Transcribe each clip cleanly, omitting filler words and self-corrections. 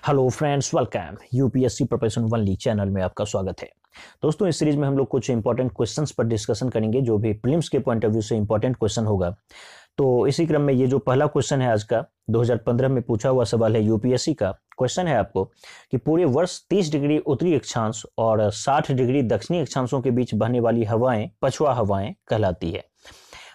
Hello friends, welcome UPSC preparation only channel में आपका स्वागत है। दोस्तों, इस सीरीज में हम लोग कुछ इंपॉर्टेंट क्वेश्चंस पर डिस्कशन करेंगे जो भी प्रीलिम्स के पॉइंट ऑफ व्यू से इंपॉर्टेंट क्वेश्चन होगा। तो इसी क्रम में ये जो पहला क्वेश्चन है आज का 2015 में पूछा हुआ सवाल है यूपीएससी का। क्वेश्चन है आपको कि पूरे वर्ष 30 डिग्री उत्तरी अक्षांश और 60 डिग्री दक्षिणी अक्षांशों के बीच बहने वाली हवाएं पछुआ हवाएं कहलाती है।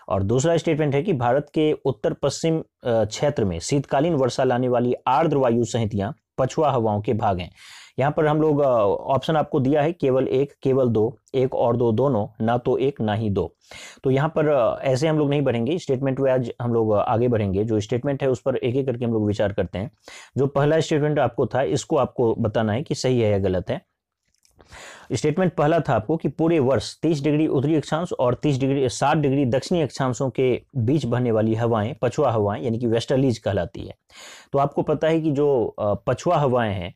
और दूसरा स्टेटमेंट है कि भारत के उत्तर पश्चिम क्षेत्र में शीतकालीन वर्षा लाने वाली आर्द्र वायु सहितियां पछुआ हवाओं के भाग हैं। यहाँ पर हम लोग ऑप्शन आपको दिया है केवल एक, केवल दो, एक और दो, दोनों, ना तो एक ना ही दो। तो यहाँ पर ऐसे हम लोग नहीं बढ़ेंगे, स्टेटमेंट वाइज हम लोग आगे बढ़ेंगे। जो स्टेटमेंट है उस पर एक एक करके हम लोग विचार करते हैं। जो पहला स्टेटमेंट आपको था इसको आपको बताना है कि सही है या गलत है। स्टेटमेंट पहला था आपको कि पूरे वर्ष 30 डिग्री उत्तरी अक्षांश और 60 डिग्री दक्षिणी अक्षांशों के बीच बहने वाली हवाएं पछुआ हवाएं यानी कि वेस्टर्लीज कहलाती है। तो आपको पता है कि जो पछुआ हवाएं हैं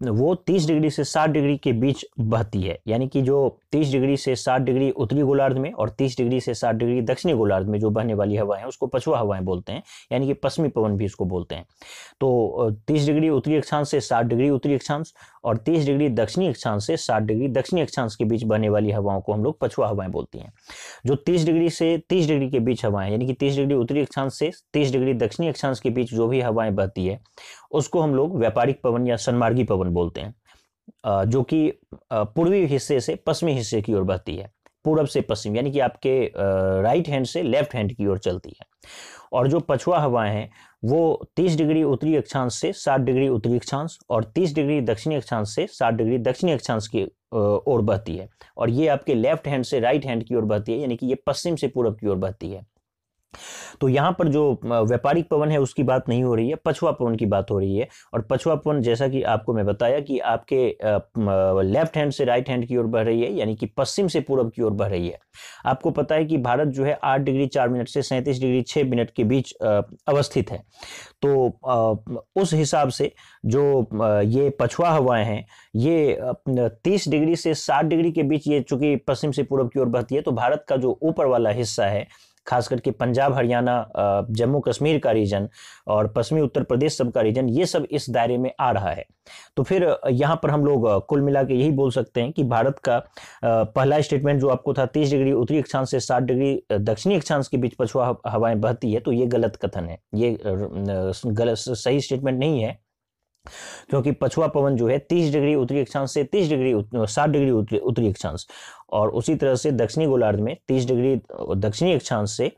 वो 30 डिग्री से 60 डिग्री के बीच बहती है, यानी कि जो 30 डिग्री से 60 डिग्री उत्तरी गोलार्ध में और 30 डिग्री से 60 डिग्री दक्षिणी गोलार्ध में जो बहने वाली हवाएं हैं उसको पछुआ हवाएं बोलते हैं, यानी कि पश्चिमी पवन भी इसको बोलते हैं। तो 30 डिग्री उत्तरी अक्षांश से 60 डिग्री उत्तरी अक्षांश और 30 डिग्री दक्षिणी अक्षांश से 60 डिग्री दक्षिणी अक्षांश के बीच बहने वाली हवाओं को हम लोग पछुआ हवाएं बोलती हैं। जो 30 डिग्री से 30 डिग्री के बीच हवाएं यानी कि 30 डिग्री उत्तरी अक्षांश से 30 डिग्री दक्षिणी अक्षांश के बीच जो भी हवाएं बहती है उसको हम लोग व्यापारिक पवन या सन्मार्गी पवन बोलते हैं, जो कि पूर्वी हिस्से से पश्चिमी हिस्से की ओर बहती है, पूरब से पश्चिम, यानी कि आपके राइट हैंड से लेफ्ट हैंड की ओर चलती है। और जो पछुआ हवाएं हैं वो 30 डिग्री उत्तरी अक्षांश से 60 डिग्री उत्तरी अक्षांश और 30 डिग्री दक्षिणी अक्षांश से 60 डिग्री दक्षिणी अक्षांश की ओर बहती है, और ये आपके लेफ्ट हैंड से राइट हैंड की ओर बहती है, यानी कि ये पश्चिम से पूरब की ओर बहती है। तो यहाँ पर जो व्यापारिक पवन है उसकी बात नहीं हो रही है, पछुआ पवन की बात हो रही है। और पछुआ पवन जैसा कि आपको मैं बताया कि आपके लेफ्ट हैंड से राइट हैंड की ओर बढ़ रही है, यानी कि पश्चिम से पूरब की ओर बढ़ रही है। आपको पता है कि भारत जो है 8 डिग्री 4 मिनट से 37 डिग्री 6 मिनट के बीच अवस्थित है। तो उस हिसाब से जो ये पछुआ हवाएं हैं ये 30 डिग्री से 60 डिग्री के बीच ये चूंकि पश्चिम से पूरब की ओर बहती है, तो भारत का जो ऊपर वाला हिस्सा है खास करके पंजाब, हरियाणा, जम्मू कश्मीर का रीजन और पश्चिमी उत्तर प्रदेश सब का रीजन, ये सब इस दायरे में आ रहा है। तो फिर यहाँ पर हम लोग कुल मिला के यही बोल सकते हैं कि भारत का पहला स्टेटमेंट जो आपको था 30 डिग्री उत्तरी अक्षांश से 60 डिग्री दक्षिणी अक्षांश के बीच पछुआ हवाएं बहती है, तो ये गलत कथन है, ये गलत सही स्टेटमेंट नहीं है। क्योंकि पछुआ पवन जो है 30 डिग्री उत्तरी अक्षांश से 60 डिग्री उत्तरी अक्षांश और उसी तरह से दक्षिणी गोलार्ध में 30 डिग्री दक्षिणी अक्षांश से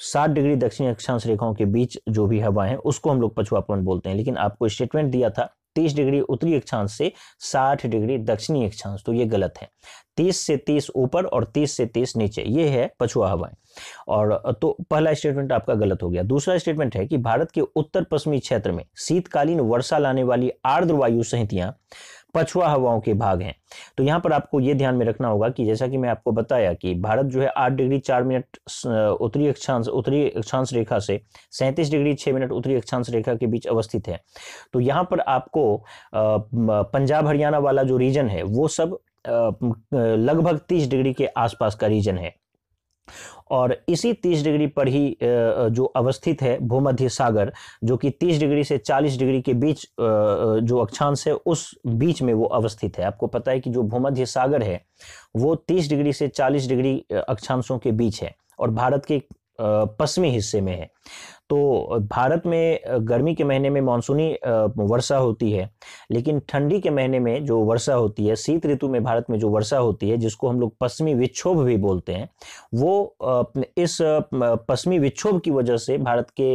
60 डिग्री दक्षिणी अक्षांश रेखाओं के बीच जो भी हवाएं हैं उसको हम लोग पछुआ पवन बोलते हैं। लेकिन आपको स्टेटमेंट दिया था 30 डिग्री उत्तरी अक्षांश से 60 डिग्री दक्षिणी अक्षांश, तो ये गलत है। 30 से 30 ऊपर और 30 से 30 नीचे, ये है पछुआ हवाएं। और तो पहला स्टेटमेंट आपका गलत हो गया। दूसरा स्टेटमेंट है कि भारत के उत्तर पश्चिमी क्षेत्र में शीतकालीन वर्षा लाने वाली आर्द्र वायु सहितियां पछुआ हवाओं के भाग हैं। तो यहाँ पर आपको ये ध्यान में रखना होगा कि जैसा कि मैं आपको बताया कि भारत जो है 8 डिग्री 4 मिनट उत्तरी अक्षांश रेखा से 37 डिग्री 6 मिनट उत्तरी अक्षांश रेखा के बीच अवस्थित है। तो यहाँ पर आपको पंजाब हरियाणा वाला जो रीजन है वो सब लगभग 30 डिग्री के आसपास का रीजन है। और इसी 30 डिग्री पर ही जो अवस्थित है भूमध्य सागर, जो कि 30 डिग्री से 40 डिग्री के बीच जो अक्षांश है उस बीच में वो अवस्थित है। आपको पता है कि जो भूमध्य सागर है वो 30 डिग्री से 40 डिग्री अक्षांशों के बीच है और भारत के पश्चिमी हिस्से में है। तो भारत में गर्मी के महीने में मानसूनी वर्षा होती है, लेकिन ठंडी के महीने में जो वर्षा होती है, शीत ऋतु में भारत में जो वर्षा होती है जिसको हम लोग पश्चिमी विक्षोभ भी बोलते हैं, वो इस पश्चिमी विक्षोभ की वजह से भारत के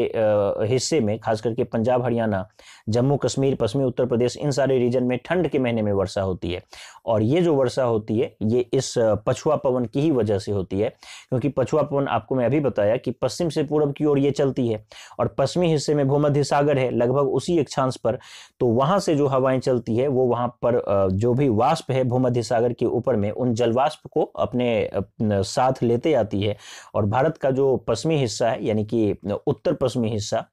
हिस्से में खास करके पंजाब, हरियाणा, जम्मू कश्मीर, पश्चिमी उत्तर प्रदेश, इन सारे रीजन में ठंड के महीने में वर्षा होती है। और ये जो वर्षा होती है ये इस पछुआ पवन की ही वजह से होती है, क्योंकि पछुआ पवन आपको मैं अभी बताया कि पश्चिम से पूरब की ओर ये चलती है और पश्चिमी हिस्से में भूमध्य सागर है लगभग उसी अक्षांश पर। तो वहां से जो हवाएं चलती है वो वहां पर जो भी वाष्प है भूमध्य सागर के ऊपर में उन जलवाष्प को अपने साथ लेते आती है। और भारत का जो पश्चिमी हिस्सा है यानी कि उत्तर पश्चिमी हिस्सा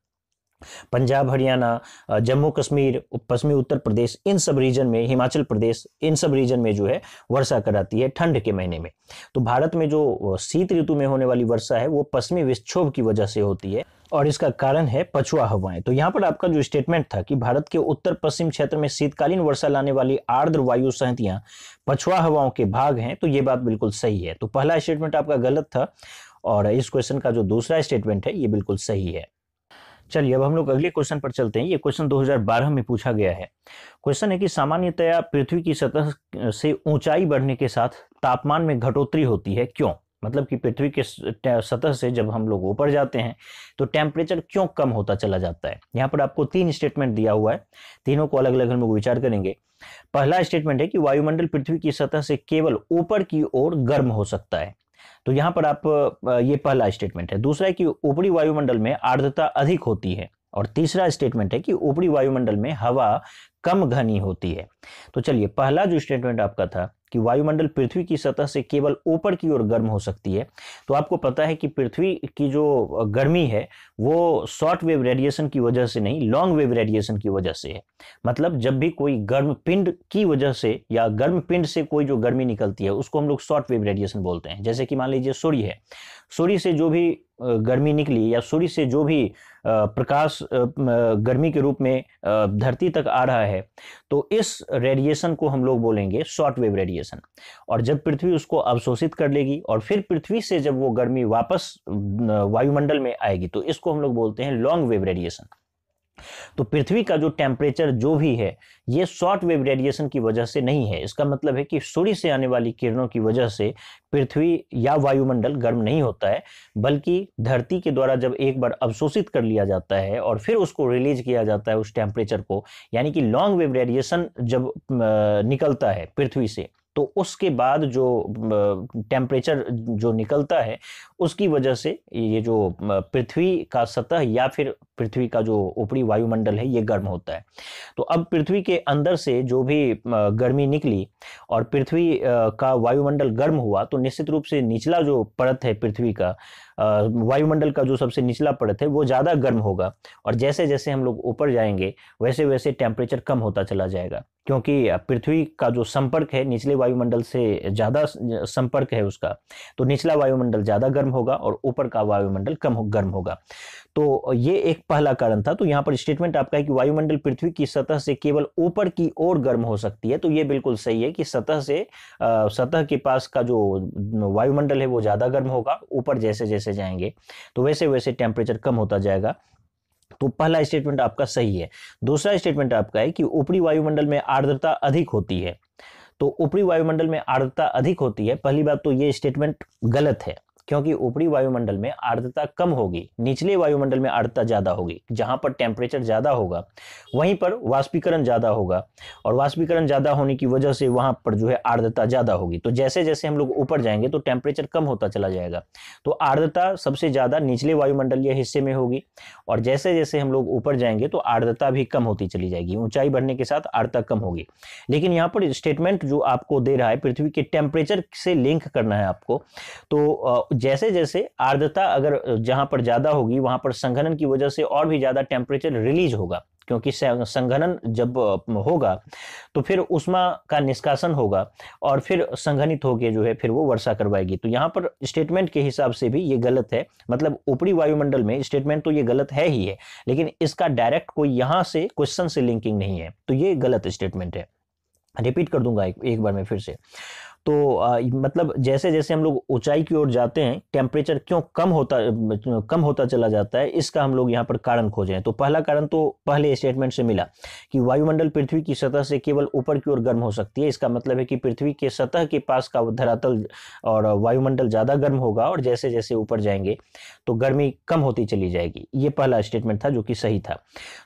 पंजाब, हरियाणा, जम्मू कश्मीर, पश्चिमी उत्तर प्रदेश, इन सब रीजन में, हिमाचल प्रदेश, इन सब रीजन में जो है वर्षा कराती है ठंड के महीने में। तो भारत में जो शीत ऋतु में होने वाली वर्षा है वो पश्चिमी विक्षोभ की वजह से होती है और इसका कारण है पछुआ हवाएं। तो यहाँ पर आपका जो स्टेटमेंट था कि भारत के उत्तर पश्चिम क्षेत्र में शीतकालीन वर्षा लाने वाली आर्द्र वायु सहितियां पछुआ हवाओं के भाग हैं, तो ये बात बिल्कुल सही है। तो पहला स्टेटमेंट आपका गलत था और इस क्वेश्चन का जो दूसरा स्टेटमेंट है ये बिल्कुल सही है। चलिए अब हम लोग अगले क्वेश्चन पर चलते हैं। ये क्वेश्चन 2012 में पूछा गया है। क्वेश्चन है कि सामान्यतया पृथ्वी की सतह से ऊंचाई बढ़ने के साथ तापमान में घटोतरी होती है, क्यों? मतलब कि पृथ्वी के सतह से जब हम लोग ऊपर जाते हैं तो टेम्परेचर क्यों कम होता चला जाता है। यहाँ पर आपको 3 स्टेटमेंट दिया हुआ है, तीनों को अलग अलग हम लोग विचार करेंगे। पहला स्टेटमेंट है कि वायुमंडल पृथ्वी की सतह से केवल ऊपर की ओर गर्म हो सकता है। तो यहां पर आप ये पहला स्टेटमेंट है। दूसरा है कि ऊपरी वायुमंडल में आर्द्रता अधिक होती है और तीसरा स्टेटमेंट है कि ऊपरी वायुमंडल में हवा कम घनी होती है। तो चलिए पहला जो स्टेटमेंट आपका था कि वायुमंडल पृथ्वी की सतह से केवल ऊपर की ओर गर्म हो सकती है, तो आपको पता है कि पृथ्वी की जो गर्मी है वो शॉर्ट वेव रेडिएशन की वजह से नहीं, लॉन्ग वेव रेडिएशन की वजह से है। मतलब जब भी कोई गर्म पिंड की वजह से या गर्म पिंड से कोई जो गर्मी निकलती है उसको हम लोग शॉर्ट वेव रेडिएशन बोलते हैं। जैसे कि मान लीजिए सूर्य है, सूर्य से जो भी गर्मी निकली या सूर्य से जो भी प्रकाश गर्मी के रूप में धरती तक आ रहा है, तो इस रेडिएशन को हम लोग बोलेंगे शॉर्ट वेव रेडिएशन। और जब पृथ्वी उसको अवशोषित कर लेगी और फिर पृथ्वी से जब वो गर्मी वापस वायुमंडल में आएगी तो इसको हम लोग बोलते हैं लॉन्ग वेव रेडिएशन। तो पृथ्वी का जो टेम्परेचर जो भी है ये शॉर्ट वेव रेडिएशन की वजह से नहीं है। इसका मतलब है कि सूर्य से आने वाली किरणों की वजह से पृथ्वी या वायुमंडल गर्म नहीं होता है, बल्कि धरती के द्वारा जब एक बार अवशोषित कर लिया जाता है और फिर उसको रिलीज किया जाता है उस टेम्परेचर को, यानी कि लॉन्ग वेव रेडिएशन जब निकलता है पृथ्वी से, तो उसके बाद जो टेम्परेचर जो निकलता है उसकी वजह से ये जो पृथ्वी का सतह या फिर पृथ्वी का जो ऊपरी वायुमंडल है ये गर्म होता है। तो अब पृथ्वी के अंदर से जो भी गर्मी निकली और पृथ्वी का वायुमंडल गर्म हुआ तो निश्चित रूप से निचला जो परत है पृथ्वी का, वायुमंडल का जो सबसे निचला परत है वो ज़्यादा गर्म होगा और जैसे जैसे हम लोग ऊपर जाएंगे वैसे वैसे टेम्परेचर कम होता चला जाएगा, क्योंकि पृथ्वी का जो संपर्क है निचले वायुमंडल से ज़्यादा संपर्क है उसका, तो निचला वायुमंडल ज़्यादा गर्म होगा और ऊपर का वायुमंडल कम गर्म होगा। तो ये एक पहला कारण था। तो यहाँ पर स्टेटमेंट आपका है कि वायुमंडल पृथ्वी की सतह से केवल ऊपर की ओर गर्म हो सकती है। तो ये बिल्कुल सही है कि सतह के पास का जो वायुमंडल है वो ज़्यादा गर्म होगा, ऊपर जैसे जैसे जाएंगे तो वैसे वैसे टेम्परेचर कम होता जाएगा। तो पहला स्टेटमेंट आपका सही है। दूसरा स्टेटमेंट आपका है कि ऊपरी वायुमंडल में आर्द्रता अधिक होती है। तो ऊपरी वायुमंडल में आर्द्रता अधिक होती है, पहली बात तो ये स्टेटमेंट गलत है, क्योंकि ऊपरी वायुमंडल में आर्द्रता कम होगी, निचले वायुमंडल में आर्द्रता ज्यादा होगी। जहां पर टेम्परेचर ज्यादा होगा वहीं पर वाष्पीकरण ज्यादा होगा और वाष्पीकरण ज्यादा होने की वजह से वहां पर जो है आर्द्रता ज्यादा होगी। तो जैसे जैसे हम लोग ऊपर जाएंगे तो टेम्परेचर कम होता चला जाएगा। तो आर्द्रता सबसे ज्यादा निचले वायुमंडलीय हिस्से में होगी और जैसे जैसे हम लोग ऊपर जाएंगे तो आर्द्रता भी कम होती चली जाएगी, ऊंचाई बढ़ने के साथ आर्द्रता कम होगी। लेकिन यहाँ पर स्टेटमेंट जो आपको दे रहा है पृथ्वी के टेम्परेचर से लिंक करना है आपको, तो जैसे जैसे आर्द्रता अगर जहां पर ज्यादा होगी वहां पर संघनन की वजह से और भी ज्यादा टेम्परेचर रिलीज होगा, क्योंकि संघनन जब होगा तो फिर उष्मा का निष्कासन होगा और फिर संघनित होकर जो है फिर वो वर्षा करवाएगी। तो यहाँ पर स्टेटमेंट के हिसाब से भी ये गलत है। मतलब ऊपरी वायुमंडल में स्टेटमेंट तो ये गलत है ही है, लेकिन इसका डायरेक्ट कोई यहाँ से क्वेश्चन से लिंकिंग नहीं है, तो ये गलत स्टेटमेंट है। रिपीट कर दूंगा एक बार मैं फिर से। तो मतलब जैसे जैसे हम लोग ऊंचाई की ओर जाते हैं टेम्परेचर क्यों कम होता चला जाता है, इसका हम लोग यहाँ पर कारण खोजें। तो पहला कारण तो पहले स्टेटमेंट से मिला कि वायुमंडल पृथ्वी की सतह से केवल ऊपर की ओर गर्म हो सकती है। इसका मतलब है कि पृथ्वी के सतह के पास का धरातल और वायुमंडल ज्यादा गर्म होगा और जैसे जैसे ऊपर जाएंगे तो गर्मी कम होती चली जाएगी। ये पहला स्टेटमेंट था जो कि सही था।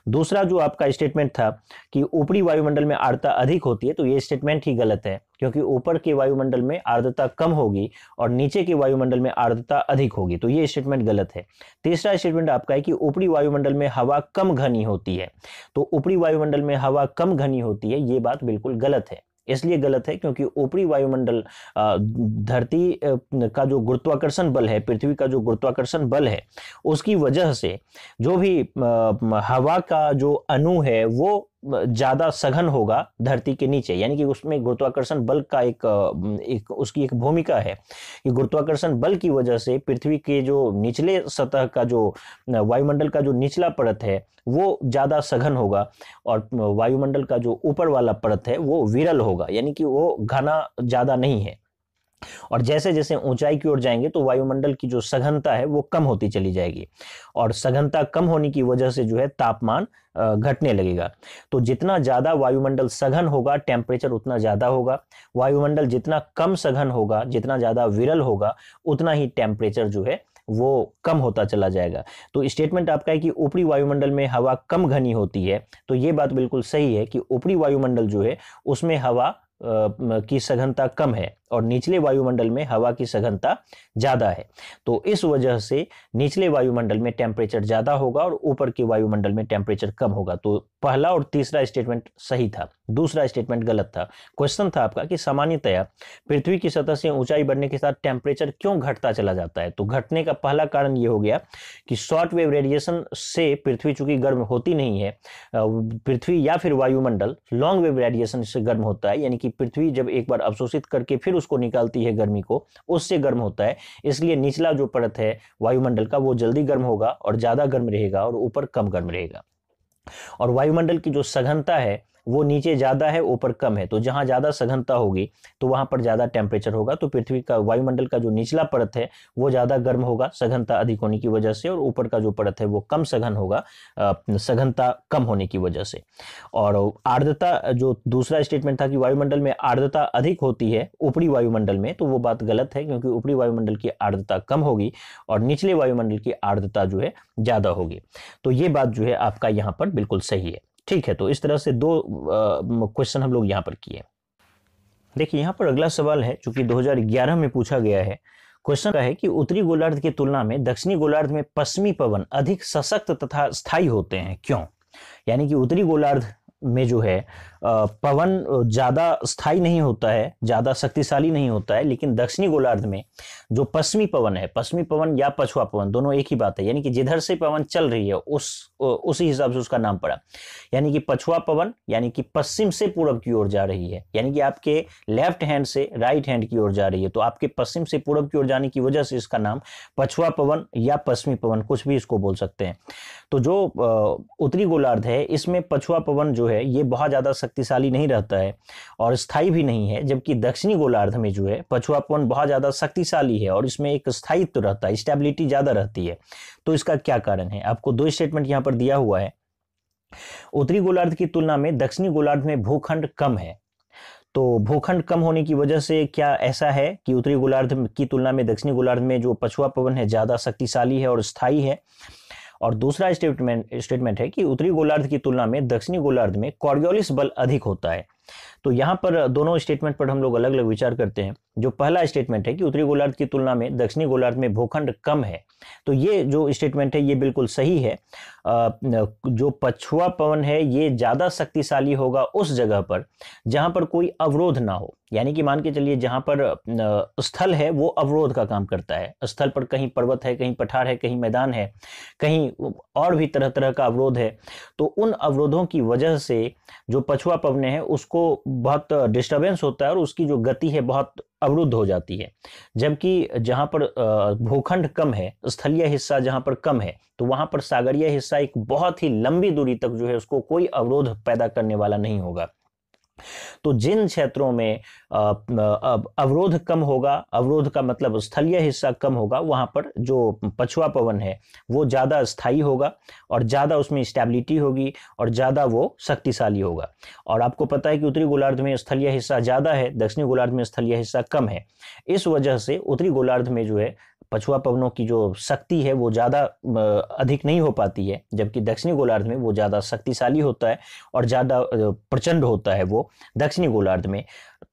दूसरा जो आपका स्टेटमेंट था कि ऊपरी वायुमंडल में आर्द्रता अधिक होती है, तो ये स्टेटमेंट ही गलत है, क्योंकि ऊपर के वायुमंडल में आर्द्रता कम होगी और नीचे के वायुमंडल में आर्द्रता अधिक होगी। तो ये स्टेटमेंट गलत है। तीसरा स्टेटमेंट आपका है कि ऊपरी वायुमंडल में हवा कम घनी होती है। तो ऊपरी वायुमंडल में हवा कम घनी होती है, ये बात बिल्कुल गलत है, इसलिए गलत है क्योंकि ऊपरी वायुमंडल धरती का जो गुरुत्वाकर्षण बल है, पृथ्वी का जो गुरुत्वाकर्षण बल है, उसकी वजह से जो भी हवा का जो अणु है वो ज्यादा सघन होगा धरती के नीचे। यानी कि उसमें गुरुत्वाकर्षण बल का उसकी एक भूमिका है कि गुरुत्वाकर्षण बल की वजह से पृथ्वी के जो निचले सतह का जो वायुमंडल का जो निचला परत है वो ज्यादा सघन होगा और वायुमंडल का जो ऊपर वाला परत है वो विरल होगा, यानी कि वो घना ज्यादा नहीं है। और जैसे जैसे ऊंचाई की ओर जाएंगे तो वायुमंडल की जो सघनता है वो कम होती चली जाएगी और सघनता कम होने की वजह से जो है तापमान घटने लगेगा। तो जितना ज्यादा वायुमंडल सघन होगा टेम्परेचर उतना ज्यादा होगा, वायुमंडल जितना कम सघन होगा, जितना ज्यादा विरल होगा, उतना ही टेम्परेचर जो है वो कम होता चला जाएगा। तो स्टेटमेंट आपका है कि ऊपरी वायुमंडल में हवा कम घनी होती है, तो ये बात बिल्कुल सही है कि ऊपरी वायुमंडल जो है उसमें हवा की सघनता कम है और निचले वायुमंडल में हवा की सघनता ज्यादा है। तो इस वजह से निचले वायुमंडल में टेम्परेचर ज्यादा होगा और ऊपर के वायुमंडल में टेम्परेचर कम होगा। तो पहला और तीसरा स्टेटमेंट सही था, दूसरा स्टेटमेंट गलत था। क्वेश्चन था आपका कि सामान्यतया पृथ्वी की सतह से ऊंचाई बढ़ने के साथ टेम्परेचर क्यों घटता चला जाता है। तो घटने का पहला कारण यह हो गया कि शॉर्ट वेव रेडिएशन से पृथ्वी चूंकि गर्म होती नहीं है, पृथ्वी या फिर वायुमंडल लॉन्ग वेव रेडिएशन से गर्म होता है, यानी कि पृथ्वी जब एक बार अवशोषित करके फिर उसको निकालती है गर्मी को, उससे गर्म होता है। इसलिए निचला जो परत है वायुमंडल का वो जल्दी गर्म होगा और ज्यादा गर्म रहेगा और ऊपर कम गर्म रहेगा। और वायुमंडल की जो सघनता है वो नीचे ज्यादा है ऊपर कम है, तो जहां ज्यादा सघनता होगी तो वहां पर ज्यादा टेम्परेचर होगा। तो पृथ्वी का वायुमंडल का जो निचला परत है वो ज्यादा गर्म होगा सघनता अधिक होने की वजह से, और ऊपर का जो परत है वो कम सघन होगा सघनता कम होने की वजह से। और आर्द्रता, जो दूसरा स्टेटमेंट था कि वायुमंडल में आर्द्रता अधिक होती है ऊपरी वायुमंडल में, तो वो बात गलत है क्योंकि ऊपरी वायुमंडल की आर्द्रता कम होगी और निचले वायुमंडल की आर्द्रता जो है ज्यादा होगी। तो ये बात जो है आपका यहाँ पर बिल्कुल सही है। ठीक है, तो इस तरह से दो क्वेश्चन हम लोग यहाँ पर किए। देखिए यहाँ पर अगला सवाल है जो कि 2011 में पूछा गया है। क्वेश्चन का है कि उत्तरी गोलार्ध की तुलना में दक्षिणी गोलार्ध में पश्चिमी पवन अधिक सशक्त तथा स्थायी होते हैं, क्यों। यानी कि उत्तरी गोलार्ध में जो है पवन ज्यादा स्थायी नहीं होता है, ज्यादा शक्तिशाली नहीं होता है, लेकिन दक्षिणी गोलार्ध में जो पश्चिमी पवन है, पश्चिमी पवन या पछुआ पवन दोनों एक ही बात है, यानी कि जिधर से पवन चल रही है उसी हिसाब से उसका नाम पड़ा। यानी कि पछुआ पवन यानी कि पश्चिम से पूर्व की ओर जा रही है, यानी कि आपके लेफ्ट हैंड से राइट हैंड की ओर जा रही है, तो आपके पश्चिम से पूर्व की ओर जाने की वजह से इसका नाम पछुआ पवन या पश्चिमी पवन कुछ भी इसको बोल सकते हैं। तो जो उत्तरी गोलार्ध है इसमें पछुआ पवन जो है ये बहुत ज्यादा शक्तिशाली नहीं रहता है और स्थायी भी नहीं है, जबकि दक्षिणी गोलार्ध में जो है पछुआ पवन बहुत ज्यादा शक्तिशाली है और इसमें एक स्थायित्व रहता है, स्टेबिलिटी ज्यादा रहती है। तो इसका क्या कारण है, आपको दो स्टेटमेंट यहां पर दिया हुआ है। उत्तरी गोलार्ध की तुलना में दक्षिणी गोलार्ध में भूखंड कम है, तो भूखंड कम होने की वजह से क्या ऐसा है कि उत्तरी गोलार्ध की तुलना में दक्षिणी गोलार्ध में जो पछुआ पवन है ज्यादा शक्तिशाली है और स्थायी है। और दूसरा स्टेटमेंट है कि उत्तरी गोलार्ध की तुलना में दक्षिणी गोलार्ध में कॉरियोलिस बल अधिक होता है। तो यहाँ पर दोनों स्टेटमेंट पर हम लोग अलग अलग विचार करते हैं। जो पहला स्टेटमेंट है कि उत्तरी गोलार्ध की तुलना में दक्षिणी गोलार्ध में भूखंड कम है, तो ये जो स्टेटमेंट है ये बिल्कुल सही है। जो पछुआ पवन है ये ज्यादा शक्तिशाली होगा उस जगह पर जहां पर कोई अवरोध ना हो, यानी कि मान के चलिए जहां पर स्थल है वो अवरोध का काम करता है, स्थल पर कहीं पर्वत है, कहीं पठार है, कहीं मैदान है, कहीं और भी तरह तरह का अवरोध है, तो उन अवरोधों की वजह से जो पछुआ पवन है उसको बहुत डिस्टरबेंस होता है और उसकी जो गति है बहुत अवरुद्ध हो जाती है। जबकि जहां पर भूखंड कम है, स्थलीय हिस्सा जहां पर कम है, तो वहां पर सागरीय हिस्सा एक बहुत ही लंबी दूरी तक जो है उसको कोई अवरोध पैदा करने वाला नहीं होगा। तो जिन क्षेत्रों में अवरोध कम होगा, अवरोध का मतलब स्थलीय हिस्सा कम होगा, वहां पर जो पछुआ पवन है वो ज्यादा स्थायी होगा और ज्यादा उसमें स्टेबिलिटी होगी और ज्यादा वो शक्तिशाली होगा। और आपको पता है कि उत्तरी गोलार्ध में स्थलीय हिस्सा ज्यादा है, दक्षिणी गोलार्ध में स्थलीय हिस्सा कम है। इस वजह से उत्तरी गोलार्ध में जो है पछुआ पवनों की जो शक्ति है वो ज्यादा अधिक नहीं हो पाती है, जबकि दक्षिणी गोलार्ध में वो ज्यादा शक्तिशाली होता है और ज्यादा प्रचंड होता है वो दक्षिणी गोलार्ध में।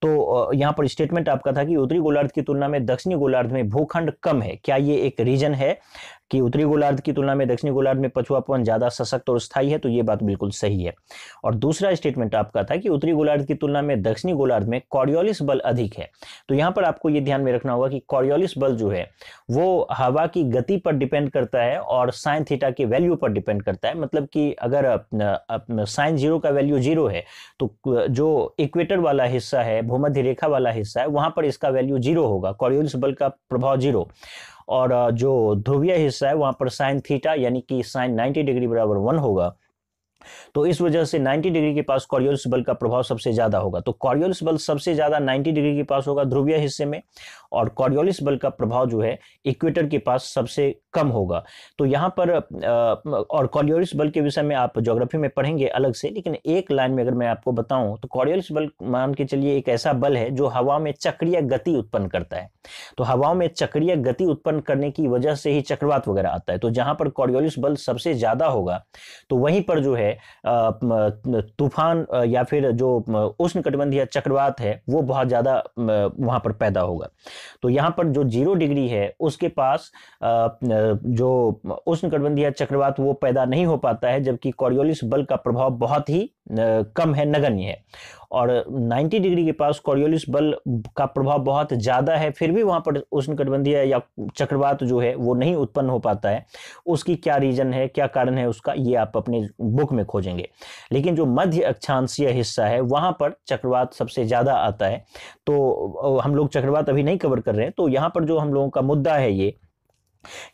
तो यहाँ पर स्टेटमेंट आपका था कि उत्तरी गोलार्ध की तुलना में दक्षिणी गोलार्ध में भूखंड कम है। क्या ये एक रीजन है कि उत्तरी गोलार्ध की तुलना में दक्षिणी गोलार्ध में पछुआ पवन ज्यादा सशक्त और स्थायी है, तो ये बात बिल्कुल सही है। और दूसरा स्टेटमेंट आपका था कि उत्तरी गोलार्ध की तुलना में दक्षिणी गोलार्ध में कॉरियोलिस बल अधिक है। तो यहाँ पर आपको ये ध्यान में रखना होगा कि कॉरियोलिस बल जो है वो हवा की गति पर डिपेंड करता है और साइन थीटा के वैल्यू पर डिपेंड करता है। मतलब कि अगर साइन जीरो का वैल्यू जीरो है तो जो इक्वेटर वाला हिस्सा है, भूमध्य रेखा वाला हिस्सा है, वहां पर इसका वैल्यू जीरो होगा, कॉरियोलिस बल का प्रभाव जीरो। और जो ध्रुवीय हिस्सा है वहां पर साइन थीटा यानी कि साइन 90 डिग्री बराबर 1 होगा। तो इस वजह से 90 डिग्री के पास कॉरियोलिस बल का प्रभाव सबसे ज्यादा होगा। तो कॉरियोलिस बल सबसे ज्यादा 90 डिग्री के पास होगा ध्रुवीय हिस्से में, और कॉरियोलिस बल का प्रभाव जो है इक्वेटर के पास सबसे कम होगा। तो यहाँ पर और कॉरियोलिस बल के विषय में आप ज्योग्राफी में पढ़ेंगे अलग से, लेकिन एक लाइन में अगर मैं आपको बताऊं तो कॉरियोलिस बल मान के चलिए एक ऐसा बल है जो हवा में चक्रीय गति उत्पन्न करता है। तो हवाओं में चक्रीय गति उत्पन्न करने की वजह से ही चक्रवात वगैरह आता है। तो जहां पर कॉरियोलिस बल सबसे ज्यादा होगा तो वहीं पर जो है तूफान या फिर जो उष्णकटिबंधीय चक्रवात है वो बहुत ज्यादा वहां पर पैदा होगा। तो यहां पर जो 0 डिग्री है उसके पास जो उष्णकटिबंधीय चक्रवात वो पैदा नहीं हो पाता है, जबकि कॉरियोलिस बल का प्रभाव बहुत ही कम है, नगण्य है। और 90 डिग्री के पास कॉरियोलिस बल का प्रभाव बहुत ज्यादा है, फिर भी वहां पर उष्णकटिबंधीय या चक्रवात जो है वो नहीं उत्पन्न हो पाता है। उसकी क्या रीजन है, क्या कारण है उसका, ये आप अपने बुक में खोजेंगे। लेकिन जो मध्य अक्षांशीय हिस्सा है वहां पर चक्रवात सबसे ज्यादा आता है। तो हम लोग चक्रवात अभी नहीं कवर कर रहे हैं। तो यहाँ पर जो हम लोगों का मुद्दा है ये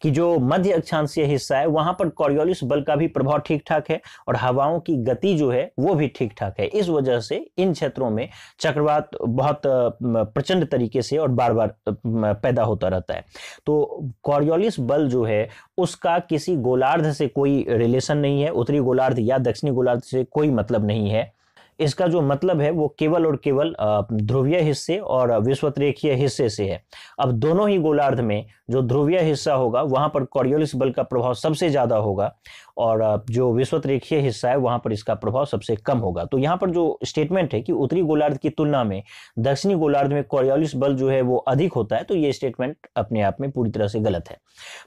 कि जो मध्य अक्षांशीय हिस्सा है वहां पर कॉरियोलिस बल का भी प्रभाव ठीक ठाक है और हवाओं की गति जो है वो भी ठीक ठाक है। इस वजह से इन क्षेत्रों में चक्रवात बहुत प्रचंड तरीके से और बार बार पैदा होता रहता है। तो कॉरियोलिस बल जो है उसका किसी गोलार्ध से कोई रिलेशन नहीं है, उत्तरी गोलार्ध या दक्षिणी गोलार्ध से कोई मतलब नहीं है। इसका जो मतलब है वो केवल और केवल ध्रुवीय हिस्से और विषुवतरेखीय हिस्से से है। अब दोनों ही गोलार्ध में जो ध्रुवीय हिस्सा होगा वहां पर कॉरियोलिस बल का प्रभाव सबसे ज्यादा होगा और जो विषुवतरेखीय हिस्सा है वहां पर इसका प्रभाव सबसे कम होगा। तो यहाँ पर जो स्टेटमेंट है कि उत्तरी गोलार्ध की तुलना में दक्षिणी गोलार्ध में कॉरियोलिस बल जो है वो अधिक होता है, तो ये स्टेटमेंट अपने आप में पूरी तरह से गलत है।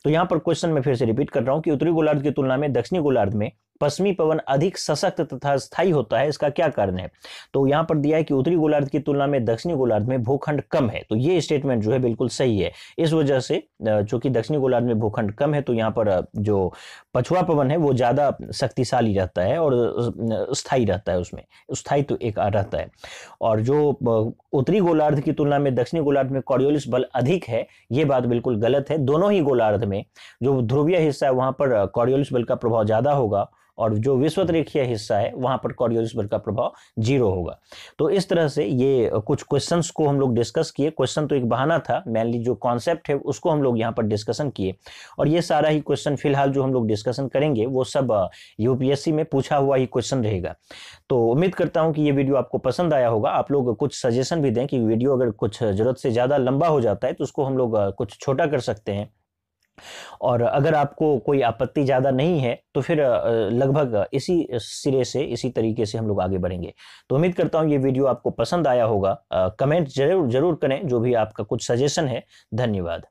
तो यहाँ पर क्वेश्चन में फिर से रिपीट कर रहा हूँ कि उत्तरी गोलार्ध की तुलना में दक्षिणी गोलार्ध में पश्चिमी पवन अधिक सशक्त तथा स्थायी होता है, इसका क्या कारण है? तो यहां पर दिया है कि उत्तरी गोलार्ध की तुलना में दक्षिणी गोलार्ध में भूखंड कम है। तो ये स्टेटमेंट जो है बिल्कुल सही है। इस वजह से चूंकि दक्षिणी गोलार्ध में भूखंड कम है तो यहाँ पर जो पछुआ पवन है वो ज्यादा शक्तिशाली रहता है और स्थायी रहता है, उसमें स्थायित्व एक रहता है। और जो उत्तरी गोलार्ध की तुलना में दक्षिणी गोलार्ध में कॉरियोलिस बल अधिक है, ये बात बिल्कुल गलत है। दोनों ही गोलार्ध में जो ध्रुवीय हिस्सा है वहां पर कॉरियोलिस बल का प्रभाव ज्यादा होगा और जो विषुवतरेखीय हिस्सा है वहां पर कॉरियोलिस बल का प्रभाव 0 होगा। तो इस तरह से ये कुछ क्वेश्चंस को हम लोग डिस्कस किए। क्वेश्चन तो एक बहाना था, मेनली जो कॉन्सेप्ट है उसको हम लोग यहाँ पर डिस्कशन किए। और ये सारा ही क्वेश्चन फिलहाल जो हम लोग डिस्कशन करेंगे वो सब यूपीएससी में पूछा हुआ ही क्वेश्चन रहेगा। तो उम्मीद करता हूँ कि ये वीडियो आपको पसंद आया होगा। आप लोग कुछ सजेशन भी दें कि वीडियो अगर कुछ जरूरत से ज्यादा लंबा हो जाता है तो उसको हम लोग कुछ छोटा कर सकते हैं। और अगर आपको कोई आपत्ति ज्यादा नहीं है तो फिर लगभग इसी सिरे से इसी तरीके से हम लोग आगे बढ़ेंगे। तो उम्मीद करता हूं ये वीडियो आपको पसंद आया होगा। कमेंट जरूर करें जो भी आपका कुछ सजेशन है। धन्यवाद।